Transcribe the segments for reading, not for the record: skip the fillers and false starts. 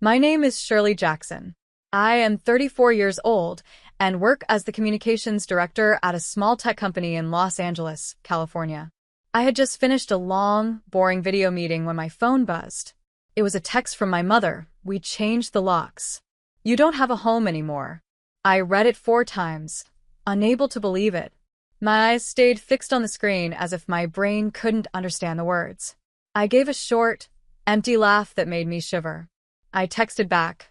My name is Shirley Jackson. I am 34 years old and work as the communications director at a small tech company in Los Angeles, California. I had just finished a long, boring video meeting when my phone buzzed. It was a text from my mother. We changed the locks. You don't have a home anymore. I read it 4 times, unable to believe it. My eyes stayed fixed on the screen as if my brain couldn't understand the words. I gave a short, empty laugh that made me shiver. I texted back,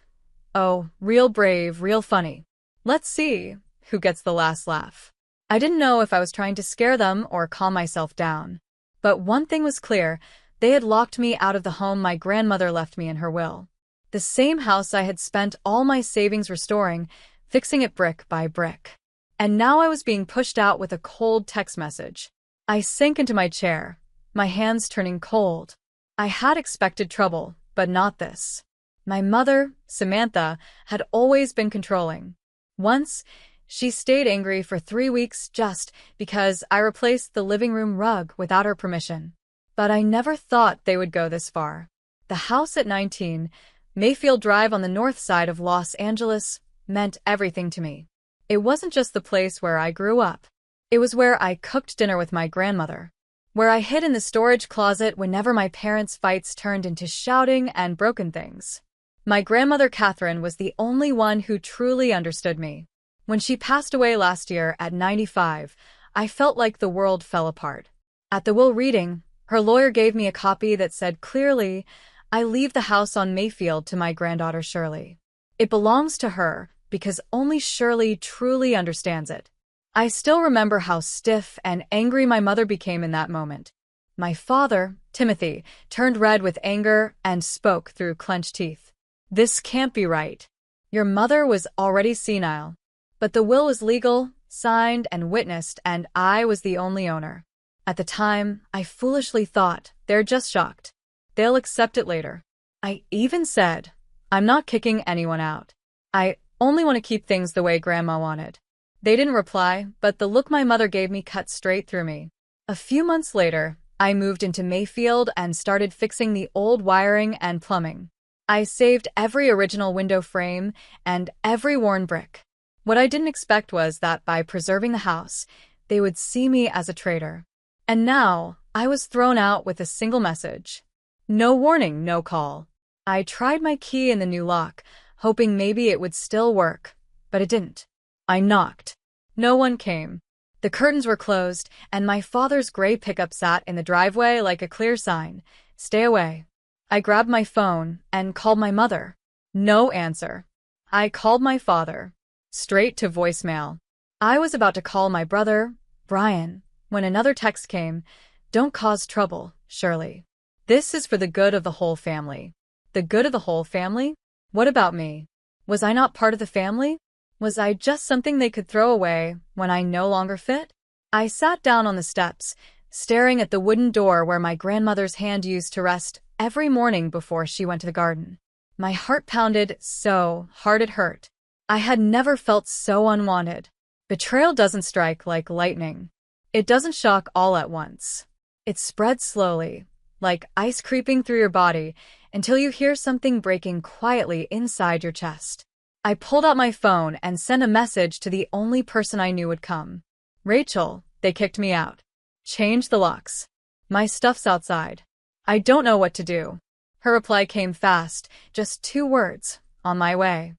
"Oh, real brave, real funny. Let's see who gets the last laugh." I didn't know if I was trying to scare them or calm myself down. But one thing was clear, they had locked me out of the home my grandmother left me in her will. The same house I had spent all my savings restoring, fixing it brick by brick. And now I was being pushed out with a cold text message. I sank into my chair, my hands turning cold. I had expected trouble, but not this. My mother, Samantha, had always been controlling. Once, she stayed angry for 3 weeks just because I replaced the living room rug without her permission. But I never thought they would go this far. The house at 19, Mayfield Drive on the north side of Los Angeles, meant everything to me. It wasn't just the place where I grew up. It was where I cooked dinner with my grandmother, where I hid in the storage closet whenever my parents' fights turned into shouting and broken things. My grandmother Catherine was the only one who truly understood me. When she passed away last year at 95, I felt like the world fell apart. At the will reading, her lawyer gave me a copy that said clearly, "I leave the house on Mayfield to my granddaughter Shirley. It belongs to her because only Shirley truly understands it." I still remember how stiff and angry my mother became in that moment. My father, Timothy, turned red with anger and spoke through clenched teeth. "This can't be right. Your mother was already senile. But the will was legal, signed, and witnessed, and I was the only owner." At the time, I foolishly thought, they're just shocked. They'll accept it later. I even said, "I'm not kicking anyone out. I only want to keep things the way Grandma wanted." They didn't reply, but the look my mother gave me cut straight through me. A few months later, I moved into Mayfield and started fixing the old wiring and plumbing. I saved every original window frame and every worn brick. What I didn't expect was that by preserving the house, they would see me as a traitor. And now, I was thrown out with a single message. No warning, no call. I tried my key in the new lock, hoping maybe it would still work, but it didn't. I knocked. No one came. The curtains were closed, and my father's gray pickup sat in the driveway like a clear sign, "Stay away." I grabbed my phone and called my mother. No answer. I called my father. Straight to voicemail. I was about to call my brother, Brian, when another text came, "Don't cause trouble, Shirley. This is for the good of the whole family." The good of the whole family? What about me? Was I not part of the family? Was I just something they could throw away when I no longer fit? I sat down on the steps, staring at the wooden door where my grandmother's hand used to rest every morning before she went to the garden. My heart pounded so hard it hurt. I had never felt so unwanted. Betrayal doesn't strike like lightning. It doesn't shock all at once. It spreads slowly, like ice creeping through your body, until you hear something breaking quietly inside your chest. I pulled out my phone and sent a message to the only person I knew would come. "Rachel, they kicked me out. Change the locks. My stuff's outside. I don't know what to do." Her reply came fast, just 2 words, "On my way."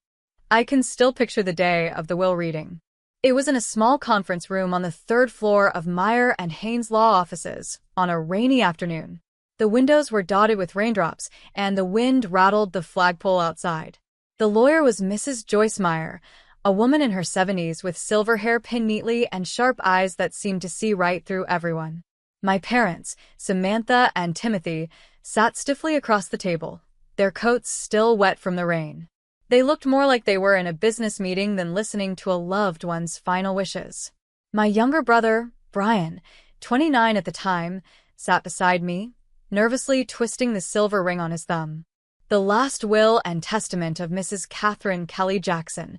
I can still picture the day of the will reading. It was in a small conference room on the 3rd floor of Meyer and Haynes law offices on a rainy afternoon. The windows were dotted with raindrops, and the wind rattled the flagpole outside. The lawyer was Mrs. Joyce Meyer, a woman in her 70s with silver hair pinned neatly and sharp eyes that seemed to see right through everyone. My parents, Samantha and Timothy, sat stiffly across the table, their coats still wet from the rain. They looked more like they were in a business meeting than listening to a loved one's final wishes. My younger brother, Brian, 29 at the time, sat beside me, nervously twisting the silver ring on his thumb. The last will and testament of Mrs. Catherine Kelly Jackson,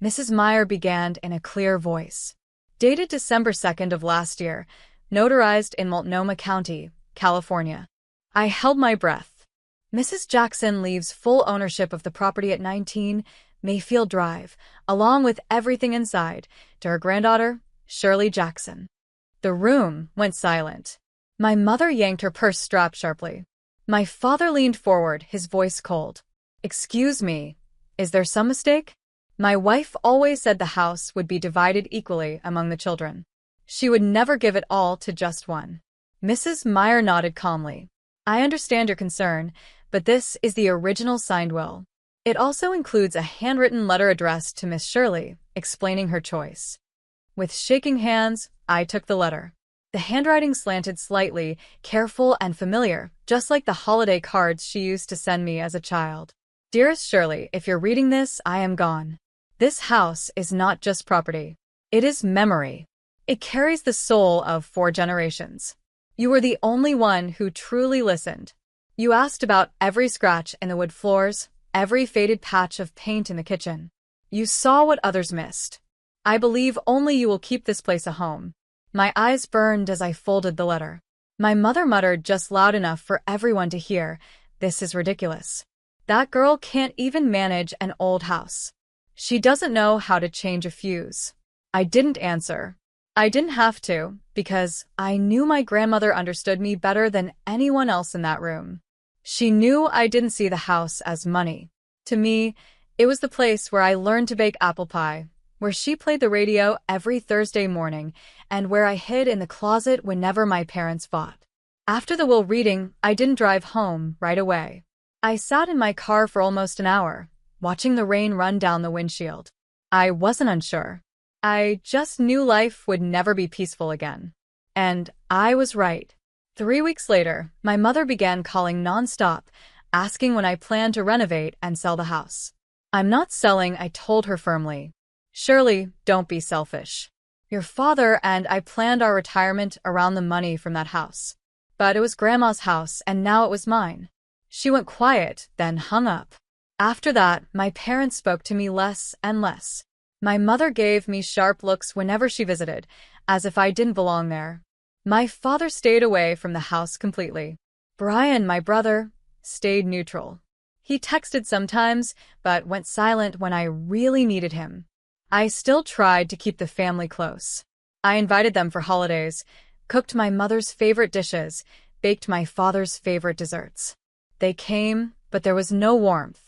Mrs. Meyer began in a clear voice. Dated December 2nd of last year, notarized in Multnomah County, California. I held my breath. Mrs. Jackson leaves full ownership of the property at 19 Mayfield Drive, along with everything inside, to her granddaughter, Shirley Jackson. The room went silent. My mother yanked her purse strap sharply. My father leaned forward, his voice cold. "Excuse me, is there some mistake?" My wife always said the house would be divided equally among the children. She would never give it all to just one. Mrs. Meyer nodded calmly. "I understand your concern, but this is the original signed will. It also includes a handwritten letter addressed to Miss Shirley, explaining her choice." With shaking hands, I took the letter. The handwriting slanted slightly, careful and familiar, just like the holiday cards she used to send me as a child. "Dearest Shirley, if you're reading this, I am gone. This house is not just property. It is memory. It carries the soul of 4 generations. You were the only one who truly listened. You asked about every scratch in the wood floors, every faded patch of paint in the kitchen. You saw what others missed. I believe only you will keep this place a home." My eyes burned as I folded the letter. My mother muttered just loud enough for everyone to hear, "This is ridiculous. That girl can't even manage an old house. She doesn't know how to change a fuse." I didn't answer. I didn't have to, because I knew my grandmother understood me better than anyone else in that room. She knew I didn't see the house as money. To me, it was the place where I learned to bake apple pie, where she played the radio every Thursday morning, and where I hid in the closet whenever my parents fought. After the will reading, I didn't drive home right away. I sat in my car for almost an hour, watching the rain run down the windshield. I wasn't unsure. I just knew life would never be peaceful again. And I was right. 3 weeks later, my mother began calling nonstop, asking when I planned to renovate and sell the house. "I'm not selling," I told her firmly. "Shirley, don't be selfish. Your father and I planned our retirement around the money from that house. But it was Grandma's house, and now it was mine." She went quiet, then hung up. After that, my parents spoke to me less and less. My mother gave me sharp looks whenever she visited, as if I didn't belong there. My father stayed away from the house completely. Brian, my brother, stayed neutral. He texted sometimes, but went silent when I really needed him. I still tried to keep the family close. I invited them for holidays, cooked my mother's favorite dishes, baked my father's favorite desserts. They came, but there was no warmth.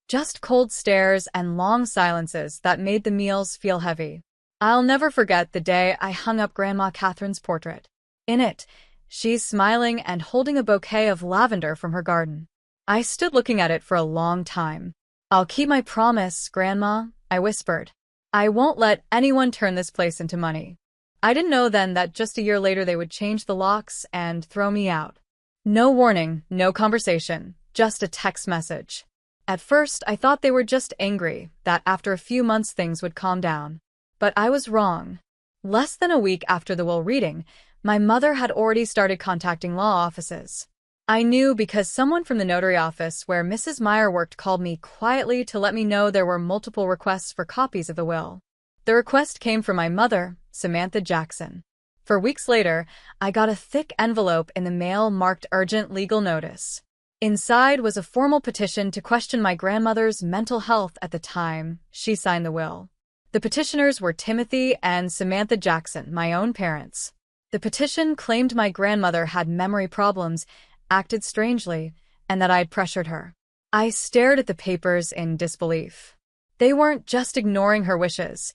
Just cold stares and long silences that made the meals feel heavy. I'll never forget the day I hung up Grandma Catherine's portrait. In it, she's smiling and holding a bouquet of lavender from her garden. I stood looking at it for a long time. "I'll keep my promise, Grandma," I whispered. "I won't let anyone turn this place into money." I didn't know then that just a year later they would change the locks and throw me out. No warning, no conversation, just a text message. At first, I thought they were just angry, that after a few months things would calm down. But I was wrong. Less than a week after the will reading, my mother had already started contacting law offices. I knew because someone from the notary office where Mrs. Meyer worked called me quietly to let me know there were multiple requests for copies of the will. The request came from my mother, Samantha Jackson. For weeks later, I got a thick envelope in the mail marked urgent legal notice. Inside was a formal petition to question my grandmother's mental health at the time she signed the will. The petitioners were Timothy and Samantha Jackson, my own parents. The petition claimed my grandmother had memory problems, acted strangely, and that I'd pressured her. I stared at the papers in disbelief. They weren't just ignoring her wishes.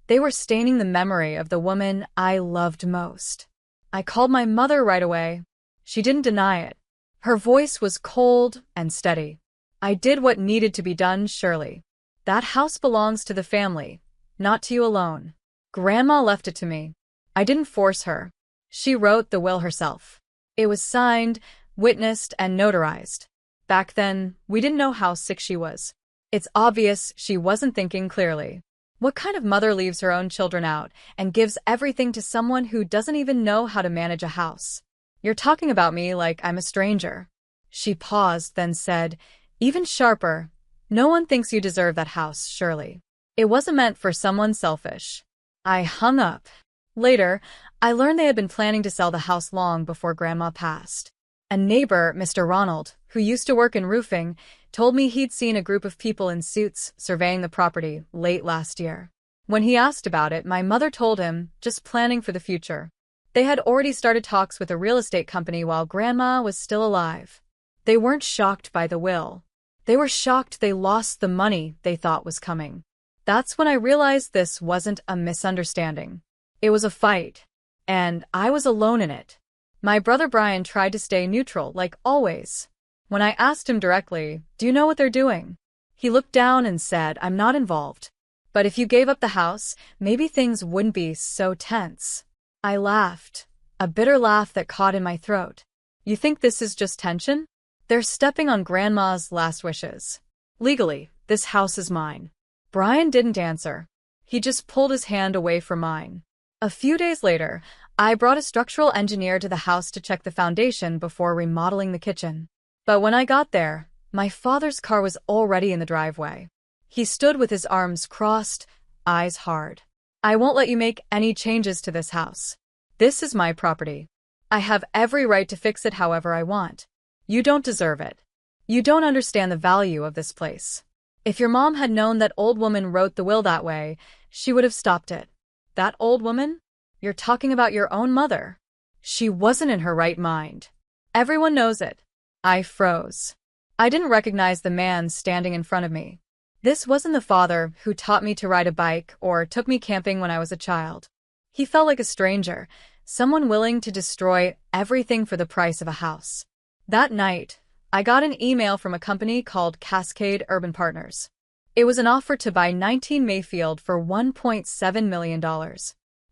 They were staining the memory of the woman I loved most. I called my mother right away. She didn't deny it. Her voice was cold and steady. "I did what needed to be done, Shirley. That house belongs to the family, not to you alone. Grandma left it to me. I didn't force her. She wrote the will herself. It was signed, witnessed, and notarized. Back then, we didn't know how sick she was. It's obvious she wasn't thinking clearly. What kind of mother leaves her own children out and gives everything to someone who doesn't even know how to manage a house? You're talking about me like I'm a stranger." She paused, then said, even sharper, "No one thinks you deserve that house, Shirley. It wasn't meant for someone selfish." I hung up. Later, I learned they had been planning to sell the house long before Grandma passed. A neighbor, Mr. Ronald, who used to work in roofing, told me he'd seen a group of people in suits surveying the property late last year. When he asked about it, my mother told him, just planning for the future. They had already started talks with a real estate company while Grandma was still alive. They weren't shocked by the will. They were shocked they lost the money they thought was coming. That's when I realized this wasn't a misunderstanding. It was a fight, and I was alone in it. My brother Brian tried to stay neutral, like always. When I asked him directly, "Do you know what they're doing?" he looked down and said, "I'm not involved. But if you gave up the house, maybe things wouldn't be so tense." I laughed, a bitter laugh that caught in my throat. "You think this is just tension? They're stepping on Grandma's last wishes. Legally, this house is mine." Brian didn't answer. He just pulled his hand away from mine. A few days later, I brought a structural engineer to the house to check the foundation before remodeling the kitchen. But when I got there, my father's car was already in the driveway. He stood with his arms crossed, eyes hard. "I won't let you make any changes to this house. This is my property. I have every right to fix it however I want. You don't deserve it. You don't understand the value of this place. If your mom had known that old woman wrote the will that way, she would have stopped it." "That old woman? You're talking about your own mother. She wasn't in her right mind. Everyone knows it." I froze. I didn't recognize the man standing in front of me. This wasn't the father who taught me to ride a bike or took me camping when I was a child. He felt like a stranger, someone willing to destroy everything for the price of a house. That night, I got an email from a company called Cascade Urban Partners. It was an offer to buy 19 Mayfield for $1.7 million.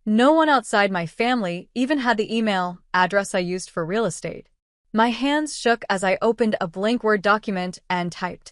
No one outside my family even had the email address I used for real estate. My hands shook as I opened a blank Word document and typed,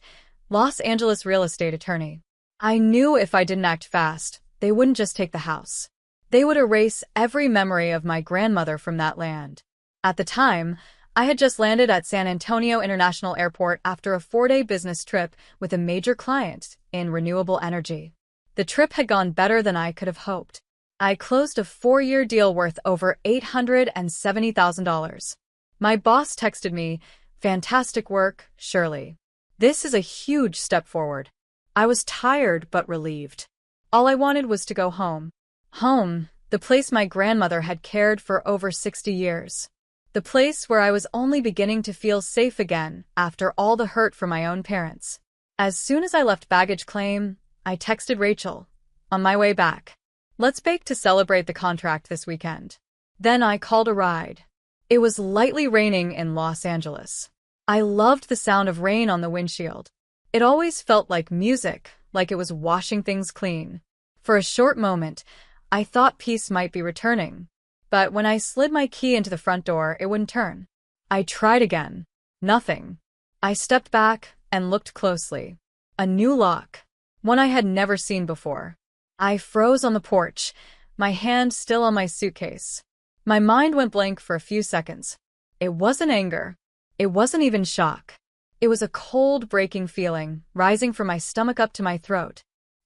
"Los Angeles real estate attorney." I knew if I didn't act fast, they wouldn't just take the house. They would erase every memory of my grandmother from that land. At the time, I had just landed at San Antonio International Airport after a 4-day business trip with a major client in renewable energy. The trip had gone better than I could have hoped. I closed a 4-year deal worth over $870,000. My boss texted me, "Fantastic work, Shirley. This is a huge step forward." I was tired but relieved. All I wanted was to go home. Home, the place my grandmother had cared for over 60 years. The place where I was only beginning to feel safe again after all the hurt from my own parents. As soon as I left baggage claim, I texted Rachel, "On my way back. Let's bake to celebrate the contract this weekend." Then I called a ride. It was lightly raining in Los Angeles. I loved the sound of rain on the windshield. It always felt like music, like it was washing things clean. For a short moment, I thought peace might be returning. But when I slid my key into the front door, it wouldn't turn. I tried again. Nothing. I stepped back and looked closely. A new lock. One I had never seen before. I froze on the porch, my hand still on my suitcase. My mind went blank for a few seconds. It wasn't anger. It wasn't even shock. It was a cold, breaking feeling, rising from my stomach up to my throat.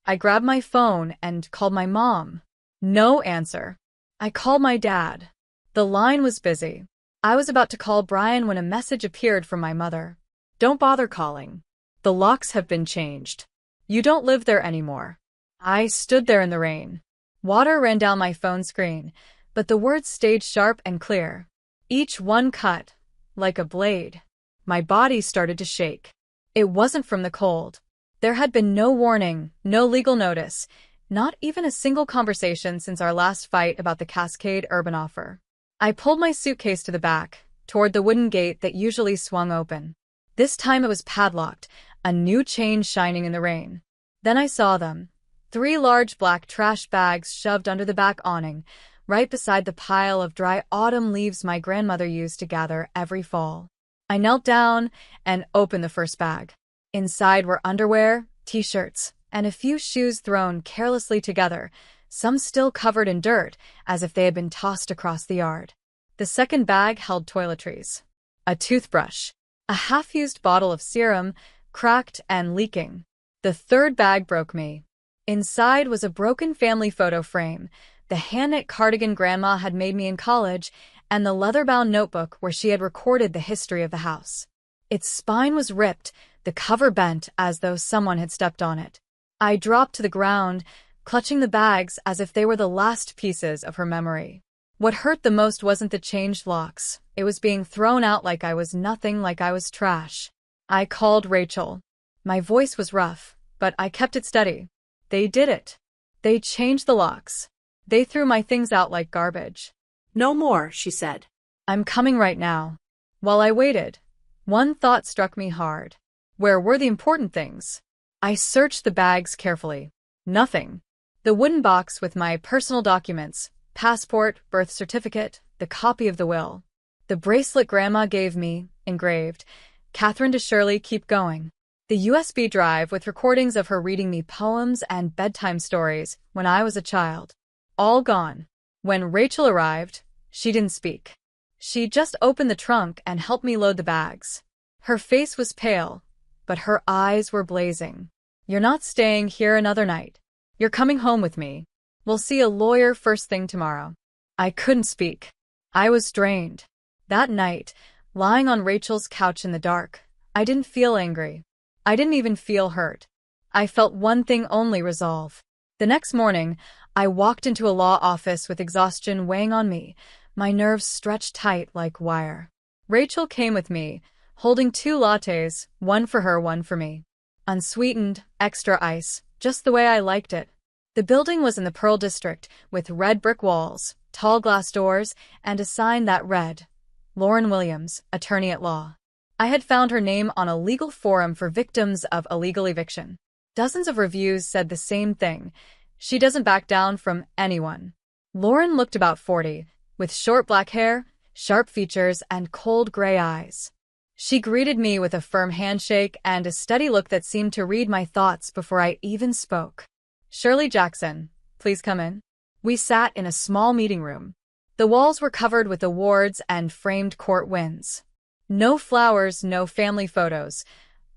I grabbed my phone and called my mom. No answer. I called my dad. The line was busy. I was about to call Brian when a message appeared from my mother. "Don't bother calling. The locks have been changed. You don't live there anymore." I stood there in the rain. Water ran down my phone screen, but the words stayed sharp and clear. Each one cut, like a blade. My body started to shake. It wasn't from the cold. There had been no warning, no legal notice, not even a single conversation since our last fight about the Cascade Urban offer. I pulled my suitcase to the back, toward the wooden gate that usually swung open. This time it was padlocked, a new chain shining in the rain. Then I saw them. 3 large black trash bags shoved under the back awning, right beside the pile of dry autumn leaves my grandmother used to gather every fall. I knelt down and opened the first bag. Inside were underwear, t-shirts, and a few shoes thrown carelessly together, some still covered in dirt, as if they had been tossed across the yard. The second bag held toiletries. A toothbrush. A half-used bottle of serum, cracked and leaking. The third bag broke me. Inside was a broken family photo frame, the hand-knit cardigan Grandma had made me in college, and the leather-bound notebook where she had recorded the history of the house. Its spine was ripped, the cover bent as though someone had stepped on it. I dropped to the ground, clutching the bags as if they were the last pieces of her memory. What hurt the most wasn't the changed locks. It was being thrown out like I was nothing, like I was trash. I called Rachel. My voice was rough, but I kept it steady. They did it. They changed the locks. They threw my things out like garbage. No more, she said. I'm coming right now. While I waited, one thought struck me hard. Where were the important things? I searched the bags carefully. Nothing. The wooden box with my personal documents, passport, birth certificate, the copy of the will. The bracelet Grandma gave me, engraved, Catherine to Shirley, keep going. The USB drive with recordings of her reading me poems and bedtime stories when I was a child. All gone. When Rachel arrived, she didn't speak. She just opened the trunk and helped me load the bags. Her face was pale, but her eyes were blazing. You're not staying here another night. You're coming home with me. We'll see a lawyer first thing tomorrow. I couldn't speak. I was drained. That night, lying on Rachel's couch in the dark, I didn't feel angry. I didn't even feel hurt. I felt one thing only: resolve. The next morning, I walked into a law office with exhaustion weighing on me, my nerves stretched tight like wire. Rachel came with me, holding 2 lattes, one for her, one for me. Unsweetened, extra ice, just the way I liked it. The building was in the Pearl District, with red brick walls, tall glass doors, and a sign that read, Lauren Williams, Attorney at Law. I had found her name on a legal forum for victims of illegal eviction. Dozens of reviews said the same thing. She doesn't back down from anyone. Lauren looked about 40, with short black hair, sharp features, and cold gray eyes. She greeted me with a firm handshake and a steady look that seemed to read my thoughts before I even spoke. Shirley Jackson, please come in. We sat in a small meeting room. The walls were covered with awards and framed court wins. No flowers, no family photos,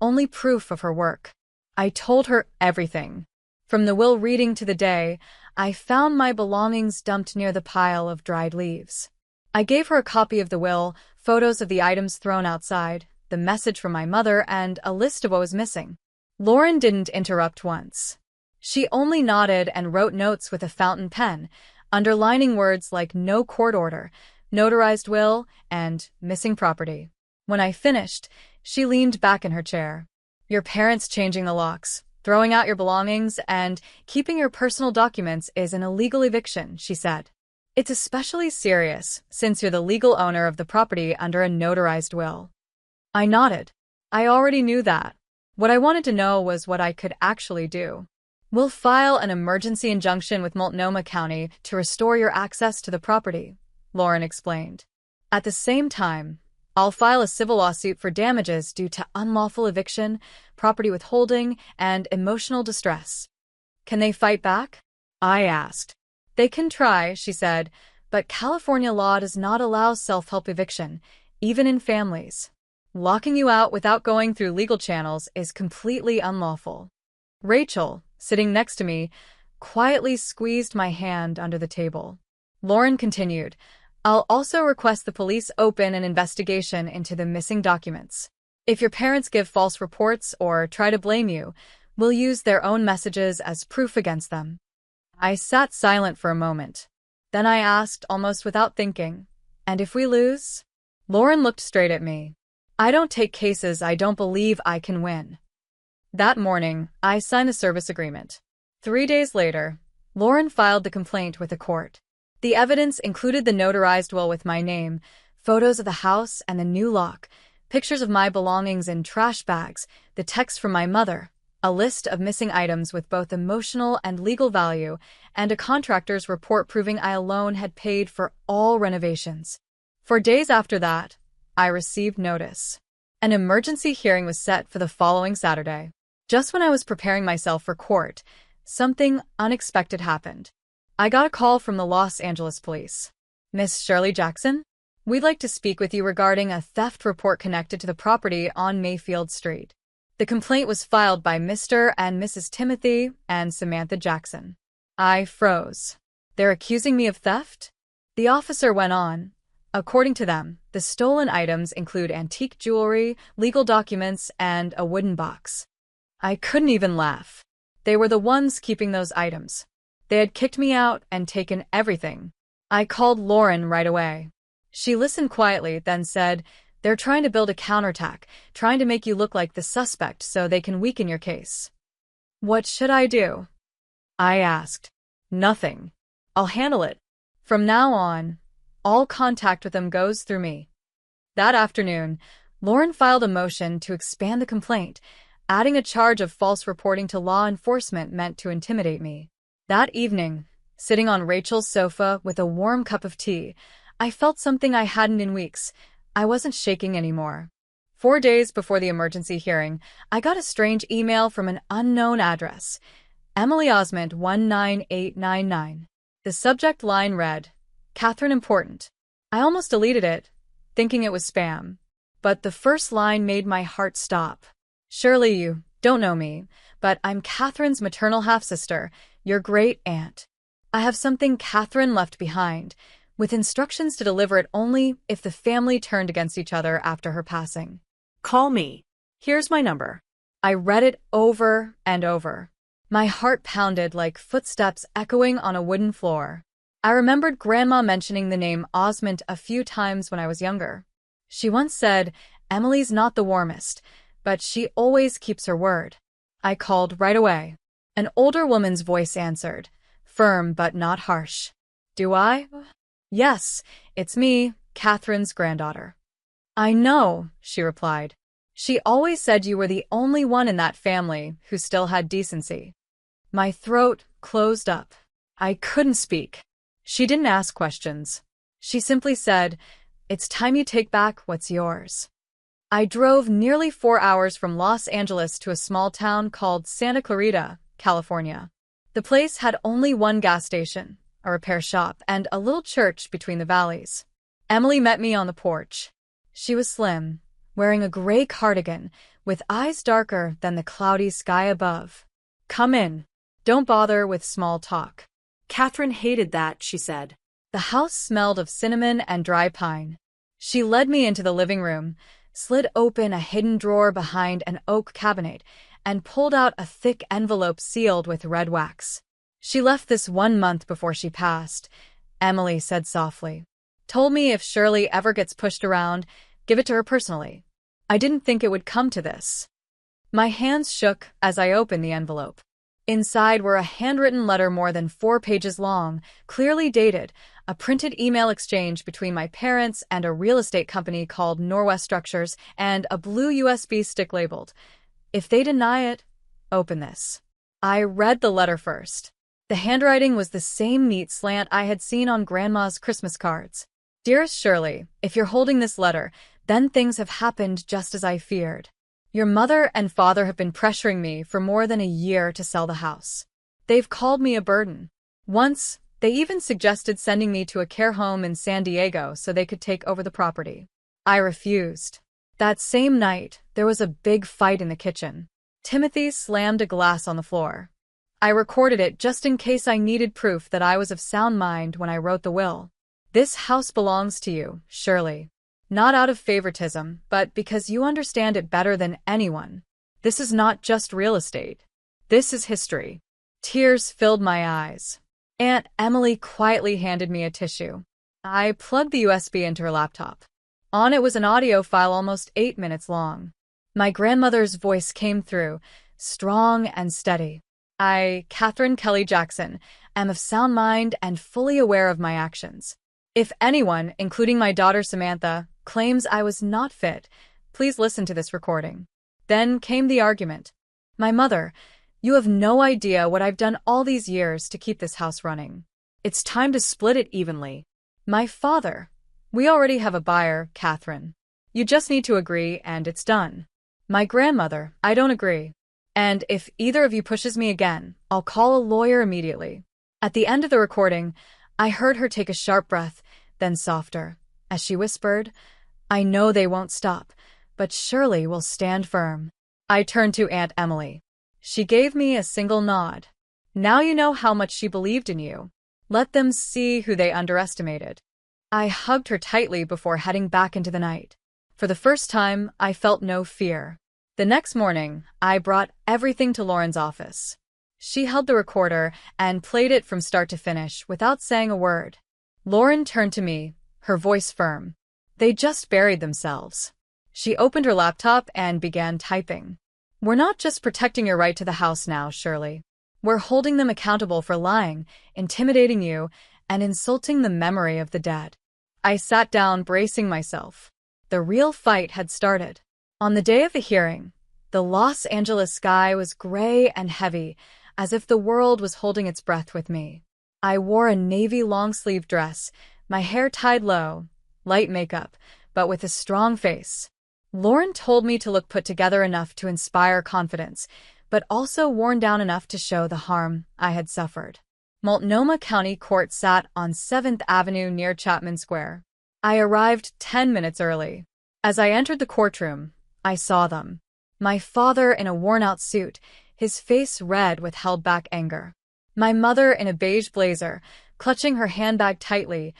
only proof of her work. I told her everything. From the will reading to the day I found my belongings dumped near the pile of dried leaves. I gave her a copy of the will, photos of the items thrown outside, the message from my mother, and a list of what was missing. Lauren didn't interrupt once. She only nodded and wrote notes with a fountain pen, underlining words like no court order, notarized will, and missing property. When I finished, she leaned back in her chair. Your parents changing the locks, throwing out your belongings, and keeping your personal documents is an illegal eviction, she said. It's especially serious since you're the legal owner of the property under a notarized will. I nodded. I already knew that. What I wanted to know was what I could actually do. We'll file an emergency injunction with Multnomah County to restore your access to the property, Lauren explained. At the same time, I'll file a civil lawsuit for damages due to unlawful eviction, property withholding, and emotional distress. Can they fight back? I asked. They can try, she said, but California law does not allow self-help eviction, even in families. Locking you out without going through legal channels is completely unlawful. Rachel, sitting next to me, quietly squeezed my hand under the table. Lauren continued, I'll also request the police open an investigation into the missing documents. If your parents give false reports or try to blame you, we'll use their own messages as proof against them. I sat silent for a moment. Then I asked, almost without thinking, and if we lose? Lauren looked straight at me. I don't take cases I don't believe I can win. That morning, I signed the service agreement. 3 days later, Lauren filed the complaint with the court. The evidence included the notarized will with my name, photos of the house and the new lock, pictures of my belongings in trash bags, the text from my mother, a list of missing items with both emotional and legal value, and a contractor's report proving I alone had paid for all renovations. For days after that, I received notice. An emergency hearing was set for the following Saturday. Just when I was preparing myself for court, something unexpected happened. I got a call from the Los Angeles police. Miss Shirley Jackson? We'd like to speak with you regarding a theft report connected to the property on Mayfield Street. The complaint was filed by Mr. and Mrs. Timothy and Samantha Jackson. I froze. They're accusing me of theft? The officer went on. According to them, the stolen items include antique jewelry, legal documents, and a wooden box. I couldn't even laugh. They were the ones keeping those items. They had kicked me out and taken everything. I called Lauren right away. She listened quietly, then said, "They're trying to build a counterattack, trying to make you look like the suspect so they can weaken your case." "What should I do?" I asked. "Nothing. I'll handle it. From now on, all contact with them goes through me." That afternoon, Lauren filed a motion to expand the complaint, adding a charge of false reporting to law enforcement meant to intimidate me. That evening, sitting on Rachel's sofa with a warm cup of tea, I felt something I hadn't in weeks. I wasn't shaking anymore. 4 days before the emergency hearing, I got a strange email from an unknown address. Emily Osment 19899. The subject line read, "Catherine Important." I almost deleted it, thinking it was spam. But the first line made my heart stop. "Surely you don't know me, but I'm Catherine's maternal half-sister, your great-aunt. I have something Catherine left behind, with instructions to deliver it only if the family turned against each other after her passing. Call me. Here's my number." I read it over and over. My heart pounded like footsteps echoing on a wooden floor. I remembered Grandma mentioning the name Osment a few times when I was younger. She once said, "Emily's not the warmest, but she always keeps her word." I called right away. An older woman's voice answered, firm but not harsh. "Do I?" "Yes, it's me, Catherine's granddaughter." "I know," she replied. "She always said you were the only one in that family who still had decency." My throat closed up. I couldn't speak. She didn't ask questions. She simply said, "It's time you take back what's yours." I drove nearly 4 hours from Los Angeles to a small town called Santa Clarita, California. The place had only one gas station, a repair shop, and a little church between the valleys. Emily met me on the porch. She was slim, wearing a gray cardigan, with eyes darker than the cloudy sky above. "Come in. Don't bother with small talk." Catherine hated that, she said. The house smelled of cinnamon and dry pine. She led me into the living room, slid open a hidden drawer behind an oak cabinet, and pulled out a thick envelope sealed with red wax. "She left this 1 month before she passed," Emily said softly. "Told me if Shirley ever gets pushed around, give it to her personally." I didn't think it would come to this. My hands shook as I opened the envelope. Inside were a handwritten letter more than 4 pages long, clearly dated, a printed email exchange between my parents and a real estate company called Norwest Structures, and a blue USB stick labeled, "If they deny it, open this." I read the letter first. The handwriting was the same neat slant I had seen on Grandma's Christmas cards. "Dearest Shirley, if you're holding this letter, then things have happened just as I feared. Your mother and father have been pressuring me for more than a year to sell the house. They've called me a burden. Once, they even suggested sending me to a care home in San Diego so they could take over the property. I refused. That same night, there was a big fight in the kitchen. Timothy slammed a glass on the floor. I recorded it just in case I needed proof that I was of sound mind when I wrote the will. This house belongs to you, Shirley. Not out of favoritism, but because you understand it better than anyone. This is not just real estate. This is history." Tears filled my eyes. Aunt Emily quietly handed me a tissue. I plugged the USB into her laptop. On it was an audio file almost 8 minutes long. My grandmother's voice came through, strong and steady. "I, Catherine Kelly Jackson, am of sound mind and fully aware of my actions. If anyone, including my daughter Samantha, claims I was not fit, please listen to this recording." Then came the argument. "My mother, you have no idea what I've done all these years to keep this house running. It's time to split it evenly." "My father, we already have a buyer, Catherine. You just need to agree and it's done." "My grandmother, I don't agree. And if either of you pushes me again, I'll call a lawyer immediately." At the end of the recording, I heard her take a sharp breath, then softer, as she whispered, "I know they won't stop, but Shirley will stand firm." I turned to Aunt Emily. She gave me a single nod. "Now you know how much she believed in you. Let them see who they underestimated." I hugged her tightly before heading back into the night. For the first time, I felt no fear. The next morning, I brought everything to Lauren's office. She held the recorder and played it from start to finish without saying a word. Lauren turned to me, her voice firm. They just buried themselves. She opened her laptop and began typing. We're not just protecting your right to the house now, Shirley. We're holding them accountable for lying, intimidating you, and insulting the memory of the dead. I sat down, bracing myself. The real fight had started. On the day of the hearing, the Los Angeles sky was gray and heavy, as if the world was holding its breath with me. I wore a navy long-sleeve dress, my hair tied low, light makeup, but with a strong face. Lauren told me to look put together enough to inspire confidence, but also worn down enough to show the harm I had suffered. Multnomah County Court sat on 7th Avenue near Chapman Square. I arrived 10 minutes early. As I entered the courtroom, I saw them. My father in a worn-out suit, his face red with held-back anger. My mother in a beige blazer, clutching her handbag tightly,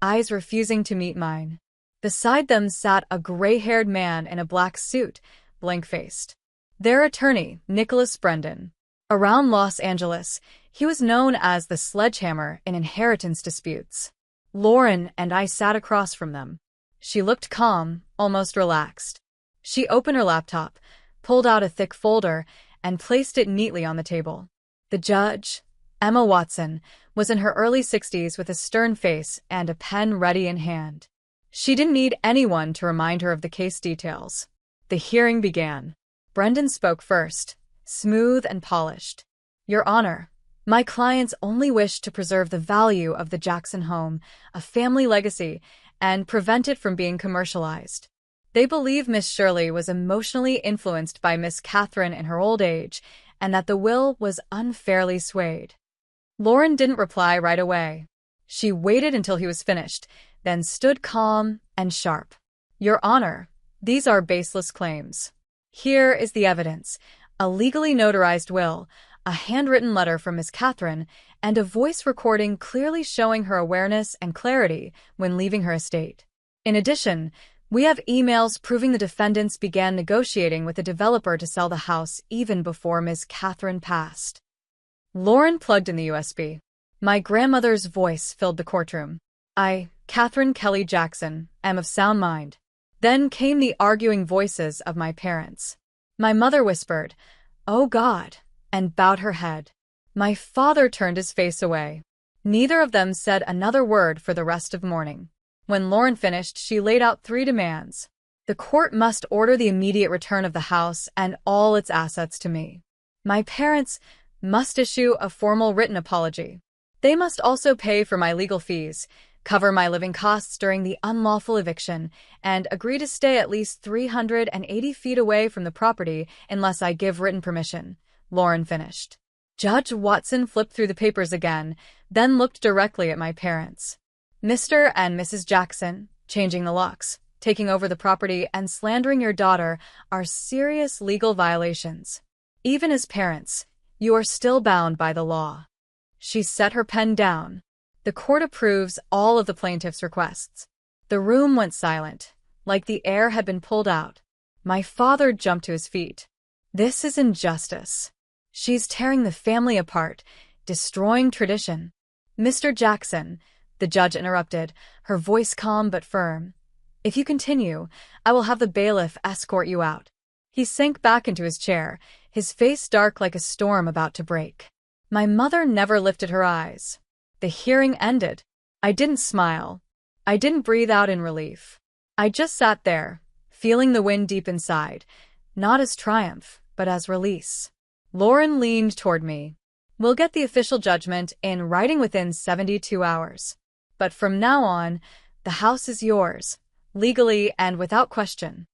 eyes refusing to meet mine. Beside them sat a gray-haired man in a black suit, blank-faced. Their attorney, Nicholas Brendan. Around Los Angeles, he was known as the sledgehammer in inheritance disputes. Lauren and I sat across from them. She looked calm, almost relaxed. She opened her laptop, pulled out a thick folder, and placed it neatly on the table. The judge, Emma Watson, was in her early 60s with a stern face and a pen ready in hand. She didn't need anyone to remind her of the case details. The hearing began. Brendan spoke first, smooth and polished. Your Honor, my clients only wish to preserve the value of the Jackson home, a family legacy, and prevent it from being commercialized. They believe Miss Shirley was emotionally influenced by Miss Catherine in her old age, and that the will was unfairly swayed. Lauren didn't reply right away. She waited until he was finished, then stood calm and sharp. Your Honor, these are baseless claims. Here is the evidence: a legally notarized will, a handwritten letter from Miss Catherine, and a voice recording clearly showing her awareness and clarity when leaving her estate. In addition, we have emails proving the defendants began negotiating with a developer to sell the house even before Miss Catherine passed. Lauren plugged in the USB. My grandmother's voice filled the courtroom. I, Catherine Kelly Jackson, am of sound mind. Then came the arguing voices of my parents. My mother whispered, "Oh God," and bowed her head. My father turned his face away. Neither of them said another word for the rest of morning. When Lauren finished, she laid out 3 demands. The court must order the immediate return of the house and all its assets to me. My parents must issue a formal written apology. They must also pay for my legal fees, cover my living costs during the unlawful eviction, and agree to stay at least 380 feet away from the property unless I give written permission. Lauren finished. Judge Watson flipped through the papers again, then looked directly at my parents. Mr. and Mrs. Jackson, changing the locks, taking over the property, and slandering your daughter are serious legal violations. Even as parents, you are still bound by the law. She set her pen down. The court approves all of the plaintiff's requests. The room went silent, like the air had been pulled out. My father jumped to his feet. This is injustice. She's tearing the family apart, destroying tradition. Mr. Jackson, the judge interrupted, her voice calm but firm. If you continue, I will have the bailiff escort you out. He sank back into his chair, his face dark like a storm about to break. My mother never lifted her eyes. The hearing ended. I didn't smile. I didn't breathe out in relief. I just sat there, feeling the wind deep inside, not as triumph, but as release. Lauren leaned toward me. We'll get the official judgment in writing within 72 hours. But from now on, the house is yours, legally and without question.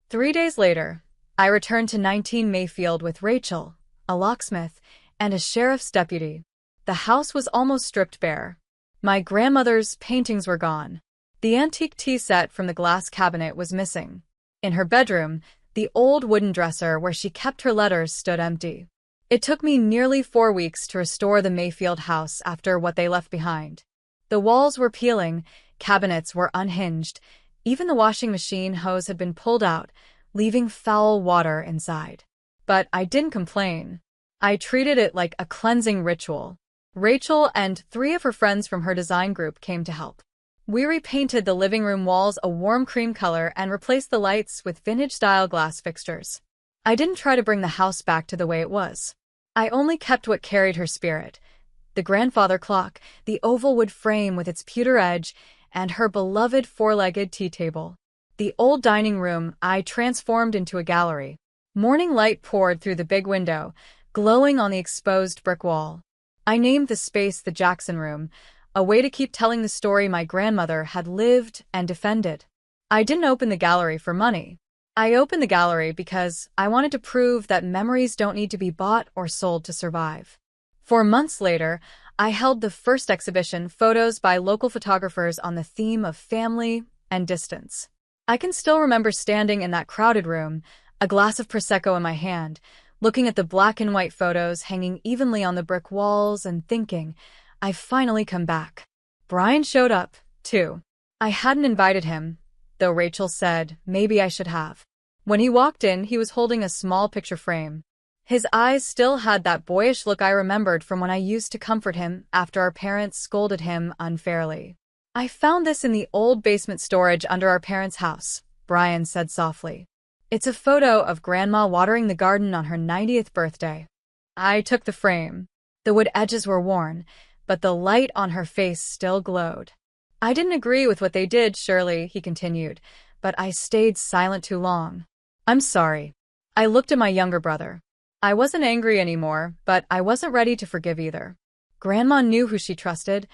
3 days later, I returned to 19 Mayfield with Rachel, a locksmith, and a sheriff's deputy. The house was almost stripped bare. My grandmother's paintings were gone. The antique tea set from the glass cabinet was missing. In her bedroom, the old wooden dresser where she kept her letters stood empty. It took me nearly 4 weeks to restore the Mayfield house after what they left behind. The walls were peeling, Cabinets were unhinged. Even the washing machine hose had been pulled out, leaving foul water inside. But I didn't complain. I treated it like a cleansing ritual. Rachel and 3 of her friends from her design group came to help. We repainted the living room walls a warm cream color and replaced the lights with vintage-style glass fixtures. I didn't try to bring the house back to the way it was. I only kept what carried her spirit. The grandfather clock, the oval wood frame with its pewter edge, and her beloved 4-legged tea table. The old dining room I transformed into a gallery. Morning light poured through the big window, glowing on the exposed brick wall. I named the space the Jackson Room, a way to keep telling the story my grandmother had lived and defended. I didn't open the gallery for money. I opened the gallery because I wanted to prove that memories don't need to be bought or sold to survive. 4 months later, I held the first exhibition, photos by local photographers on the theme of family and distance. I can still remember standing in that crowded room, a glass of Prosecco in my hand, looking at the black and white photos hanging evenly on the brick walls and thinking, I've finally come back. Brian showed up, too. I hadn't invited him, though Rachel said maybe I should have. When he walked in, he was holding a small picture frame. His eyes still had that boyish look I remembered from when I used to comfort him after our parents scolded him unfairly. I found this in the old basement storage under our parents' house, Brian said softly. It's a photo of Grandma watering the garden on her 90th birthday. I took the frame. The wood edges were worn, but the light on her face still glowed. I didn't agree with what they did, Shirley, he continued, but I stayed silent too long. I'm sorry. I looked at my younger brother. I wasn't angry anymore, but I wasn't ready to forgive either. Grandma knew who she trusted,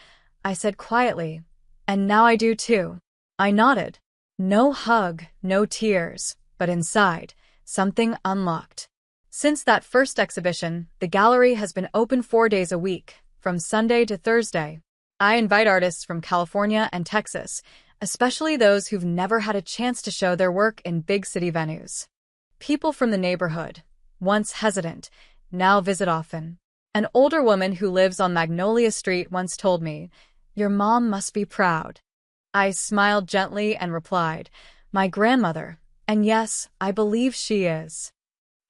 I said quietly, and now I do too. I nodded. No hug, no tears, but inside, something unlocked. Since that first exhibition, the gallery has been open 4 days a week, from Sunday to Thursday. I invite artists from California and Texas, especially those who've never had a chance to show their work in big city venues. People from the neighborhood, once hesitant, now visit often. An older woman who lives on Magnolia Street once told me, "Your mom must be proud." I smiled gently and replied, "My grandmother, and yes, I believe she is."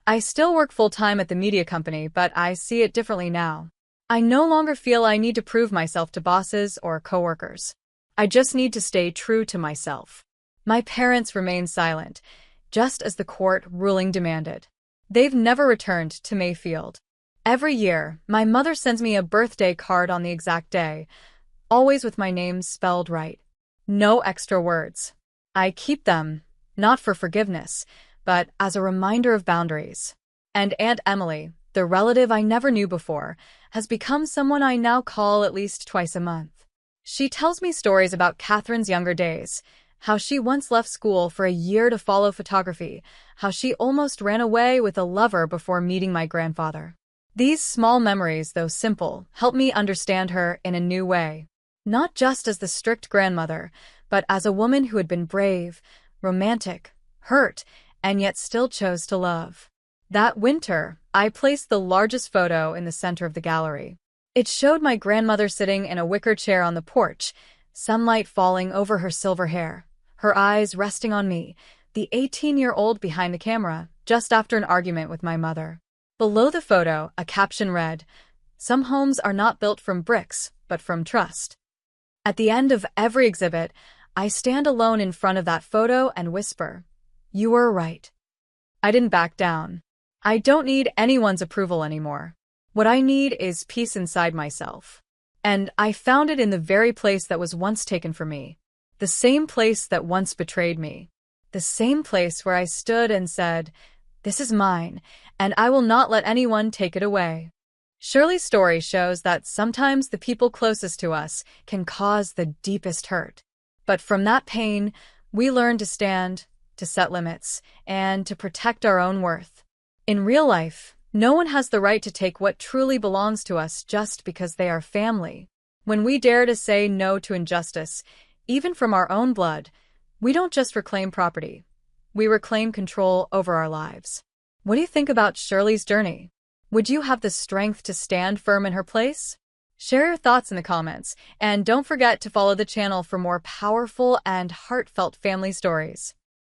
I still work full-time at the media company, but I see it differently now. I no longer feel I need to prove myself to bosses or coworkers. I just need to stay true to myself. My parents remain silent, just as the court ruling demanded. They've never returned to Mayfield. Every year, my mother sends me a birthday card on the exact day, always with my name spelled right. No extra words. I keep them, not for forgiveness, but as a reminder of boundaries. And Aunt Emily, the relative I never knew before, has become someone I now call at least twice a month. She tells me stories about Catherine's younger days, how she once left school for a year to follow photography, how she almost ran away with a lover before meeting my grandfather. These small memories, though simple, help me understand her in a new way. Not just as the strict grandmother, but as a woman who had been brave, romantic, hurt, and yet still chose to love. That winter, I placed the largest photo in the center of the gallery. It showed my grandmother sitting in a wicker chair on the porch, sunlight falling over her silver hair, her eyes resting on me, the 18-year-old behind the camera, just after an argument with my mother. Below the photo, a caption read, "Some homes are not built from bricks, but from trust." At the end of every exhibit, I stand alone in front of that photo and whisper, "You were right." I didn't back down. I don't need anyone's approval anymore. What I need is peace inside myself. And I found it in the very place that was once taken from me. The same place that once betrayed me. The same place where I stood and said, "This is mine, and I will not let anyone take it away." Shirley's story shows that sometimes the people closest to us can cause the deepest hurt. But from that pain, we learn to stand, to set limits, and to protect our own worth. In real life, no one has the right to take what truly belongs to us just because they are family. When we dare to say no to injustice, even from our own blood, we don't just reclaim property. We reclaim control over our lives. What do you think about Shirley's journey? Would you have the strength to stand firm in her place? Share your thoughts in the comments, and don't forget to follow the channel for more powerful and heartfelt family stories.